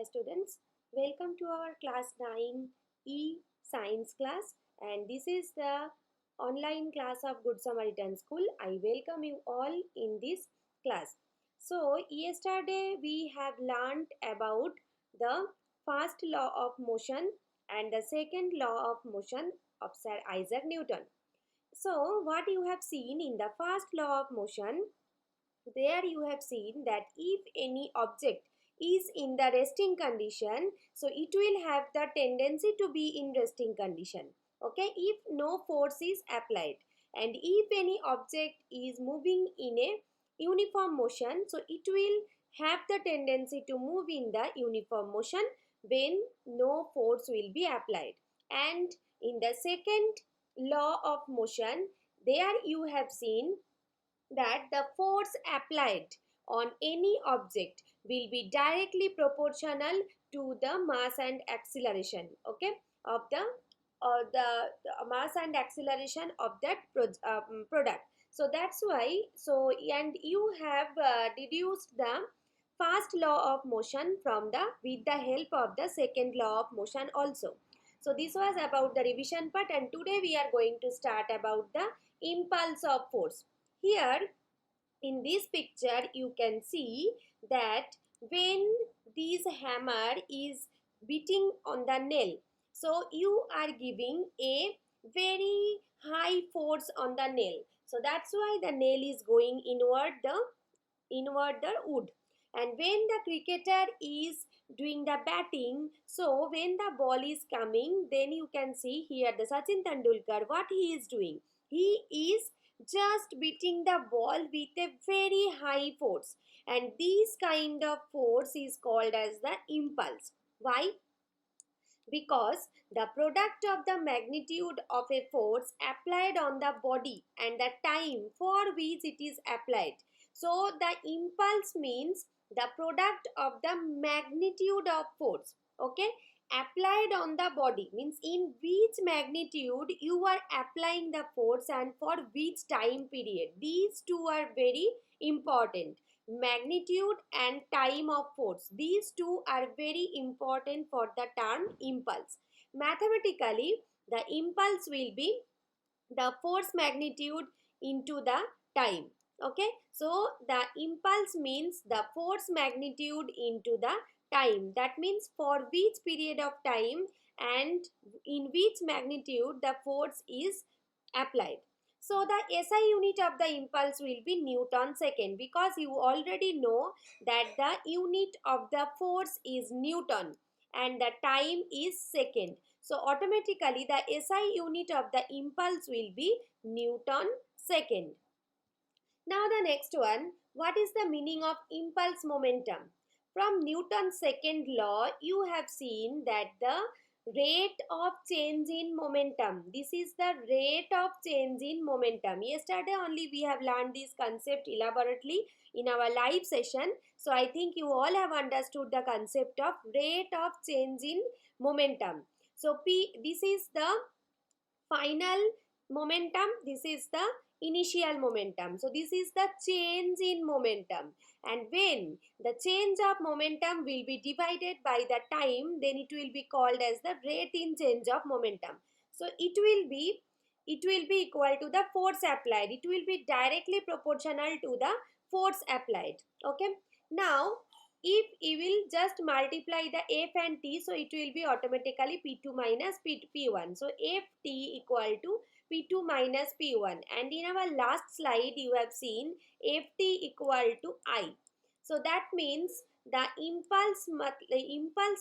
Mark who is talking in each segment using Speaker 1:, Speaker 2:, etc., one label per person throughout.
Speaker 1: dear students. Welcome to our class 9E science class, and this is the online class of Good Samaritan School. I welcome you all in this class. So, yesterday we have learned about the first law of motion and the second law of motion of Sir Isaac Newton. So, what you have seen in the first law of motion, there you have seen that if any object is in the resting condition, so it will have the tendency to be in resting condition, okay, if no force is applied. And if any object is moving in a uniform motion, so it will have the tendency to move in the uniform motion when no force will be applied. And in the second law of motion, there you have seen that the force applied on any object will be directly proportional to the mass and acceleration, okay, of the mass and acceleration of that product. So that's why, so and you have deduced the first law of motion from the with the help of the second law of motion also. So this was about the revision part, and today we are going to start about the impulse of force. Here in this picture you can see that when this hammer is beating on the nail, so you are giving a very high force on the nail, so that's why the nail is going inward the wood. And when the cricketer is doing the batting, so when the ball is coming, then you can see here the Sachin Tendulkar, what he is doing, he is just beating the ball with a very high force, and this kind of force is called as the impulse. Why? Because the product of the magnitude of a force applied on the body and the time for which it is applied. So the impulse means the product of the magnitude of force, okay, applied on the body, means in which magnitude you are applying the force and for which time period. These two are very important, magnitude and time of force. These two are very important for the term impulse. Mathematically, the impulse will be the force magnitude into the time, okay. So the impulse means the force magnitude into the time, that means for which period of time and in which magnitude the force is applied. So the SI unit of the impulse will be Newton second, because you already know that the unit of the force is Newton and the time is second. So automatically the SI unit of the impulse will be Newton second. Now the next one, what is the meaning of impulse momentum? From Newton's second law, you have seen that the rate of change in momentum. This is the rate of change in momentum. Yesterday only we have learned this concept elaborately in our live session. So I think you all have understood the concept of rate of change in momentum. So P, this is the final momentum, this is the initial momentum. So this is the change in momentum, and when the change of momentum will be divided by the time, then it will be called as the rate in change of momentum. So it will be equal to the force applied. It will be directly proportional to the force applied, okay. Now if you will just multiply the F and T, so it will be automatically P2 minus P1. So Ft equal to P2 minus P1. And in our last slide, you have seen Ft equal to I. So that means the impulse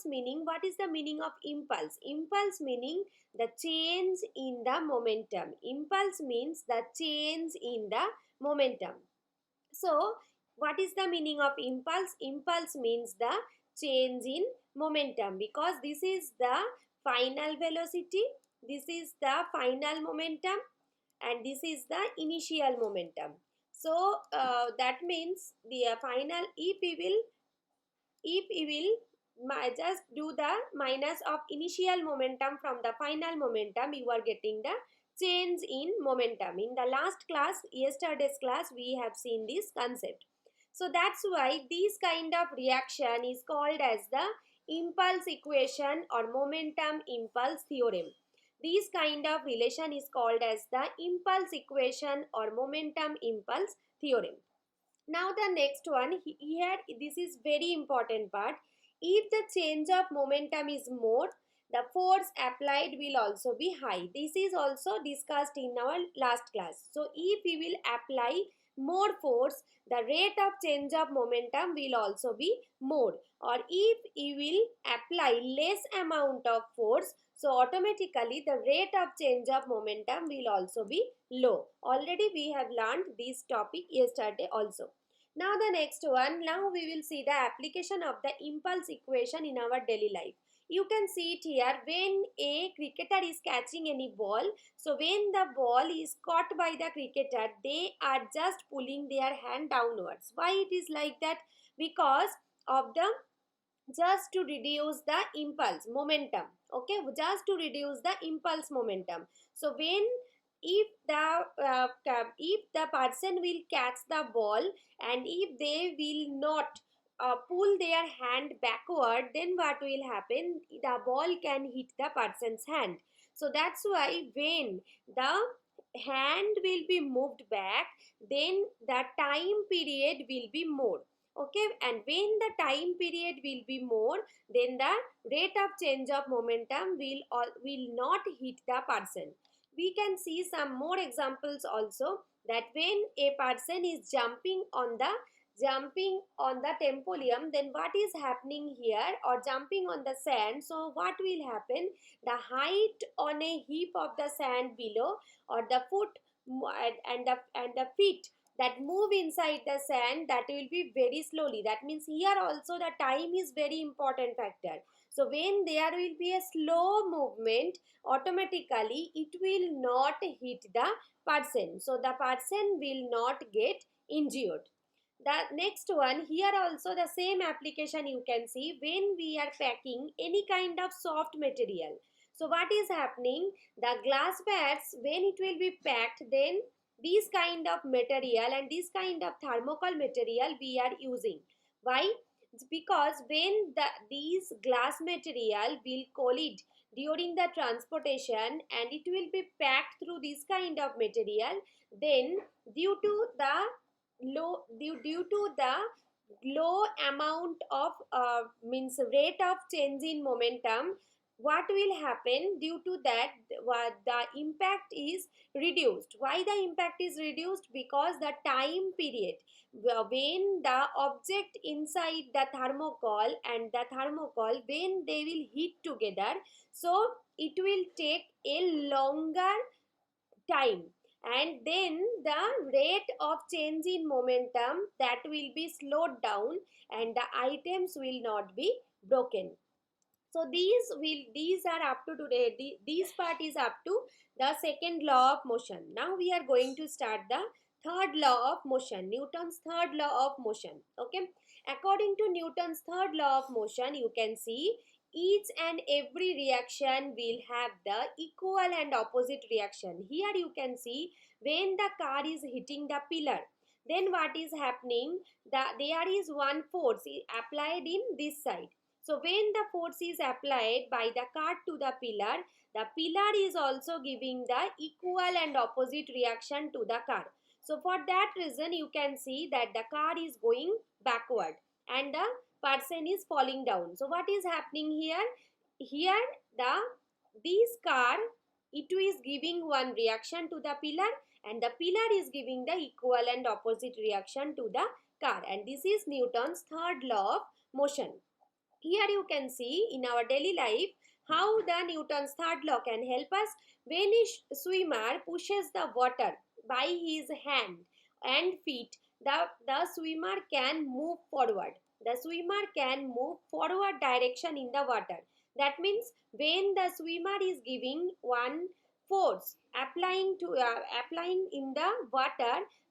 Speaker 1: meaning, what is the meaning of impulse? Impulse meaning the change in the momentum. Impulse means the change in the momentum. So what is the meaning of impulse? Impulse means the change in momentum, because this is the final velocity, this is the final momentum, and this is the initial momentum. So that means the final, if we will just do the minus of initial momentum from the final momentum, you are getting the change in momentum. In the last class, yesterday's class, we have seen this concept. So that's why this kind of reaction is called as the impulse equation or momentum impulse theorem. This kind of relation is called as the impulse equation or momentum impulse theorem. Now the next one here, this is very important part. If the change of momentum is more, the force applied will also be high. This is also discussed in our last class. So if we will apply more force, the rate of change of momentum will also be more. Or if we will apply less amount of force, so automatically the rate of change of momentum will also be low. Already we have learned this topic yesterday also. Now the next one, now we will see the application of the impulse equation in our daily life. You can see it here. When a cricketer is catching any ball, so when the ball is caught by the cricketer, they are just pulling their hand downwards. Why it is like that? Because of the, just to reduce the impulse momentum. Okay, just to reduce the impulse momentum. So when, if the person will catch the ball and if they will not pull their hand backward, then what will happen? The ball can hit the person's hand. So that's why when the hand will be moved back, then the time period will be more. Okay, and when the time period will be more, then the rate of change of momentum will not hit the person. We can see some more examples also, that when a person is jumping on the tempolium, then what is happening here, or jumping on the sand, so what will happen? The height on a heap of the sand below, or the foot and the feet that move inside the sand, that will be very slowly. That means here also the time is very important factor. So when there will be a slow movement, automatically it will not hit the person, so the person will not get injured. The next one, here also the same application you can see. When we are packing any kind of soft material, so what is happening? The glass bags, when it will be packed, then this kind of material and this kind of thermocol material we are using. Why? It's because when these glass material will collide during the transportation and it will be packed through this kind of material, then due to the due to the low amount of means rate of change in momentum, what will happen? Due to that, the impact is reduced. Why the impact is reduced? Because the time period when the object inside the thermocol and the thermocol, when they will hit together, so it will take a longer time, and then the rate of change in momentum, that will be slowed down and the items will not be broken. So these are up to today. These part is up to the second law of motion. Now we are going to start the third law of motion, Newton's third law of motion. Okay, according to Newton's third law of motion, you can see each and every reaction will have the equal and opposite reaction. Here you can see when the car is hitting the pillar, then what is happening? There is one force applied in this side. So when the force is applied by the car to the pillar is also giving the equal and opposite reaction to the car. So for that reason, you can see that the car is going backward and the person is falling down. So what is happening here? Here this car, it is giving one reaction to the pillar and the pillar is giving the equal and opposite reaction to the car, and this is Newton's third law of motion. Here you can see in our daily life how the Newton's third law can help us. When a swimmer pushes the water by his hand and feet, the swimmer can move forward. The swimmer can move forward direction in the water. That means when the swimmer is giving one force applying in the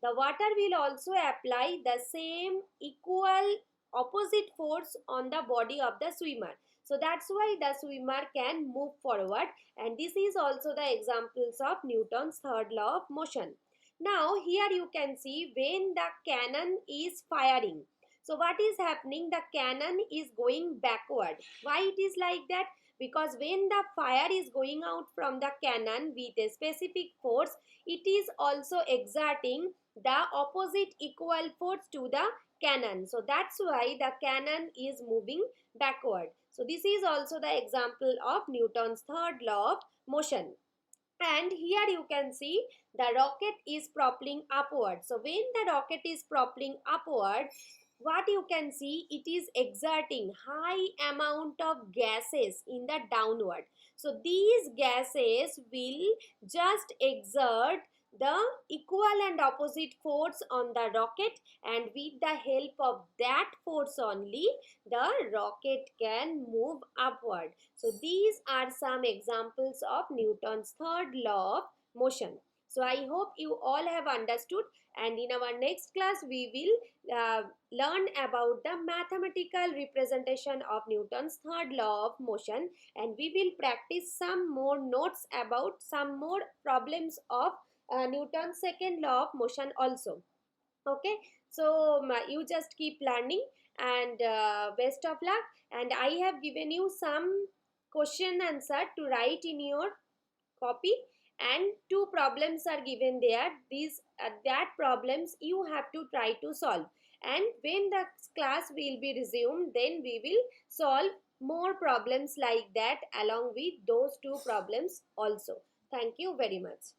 Speaker 1: water will also apply the same equal opposite force on the body of the swimmer. So that's why the swimmer can move forward, and this is also the examples of Newton's third law of motion. Now here you can see when the cannon is firing. So what is happening? The cannon is going backward. Why it is like that? Because when the fire is going out from the cannon with a specific force, it is also exerting the opposite equal force to the cannon. So that's why the cannon is moving backward. So this is also the example of Newton's third law of motion. And here you can see the rocket is propelling upward. So when the rocket is propelling upward, what you can see, it is exerting high amount of gases in the downward. So these gases will just exert the equal and opposite force on the rocket, and with the help of that force only the rocket can move upward. So these are some examples of Newton's third law of motion. So I hope you all have understood, and in our next class we will learn about the mathematical representation of Newton's third law of motion, and we will practice some more notes about some more problems of Newton's second law of motion also. Okay, so you just keep learning, and best of luck. And I have given you some question answer to write in your copy, and two problems are given there. These that problems you have to try to solve, and when the class will be resumed, then we will solve more problems like that along with those two problems also. Thank you very much.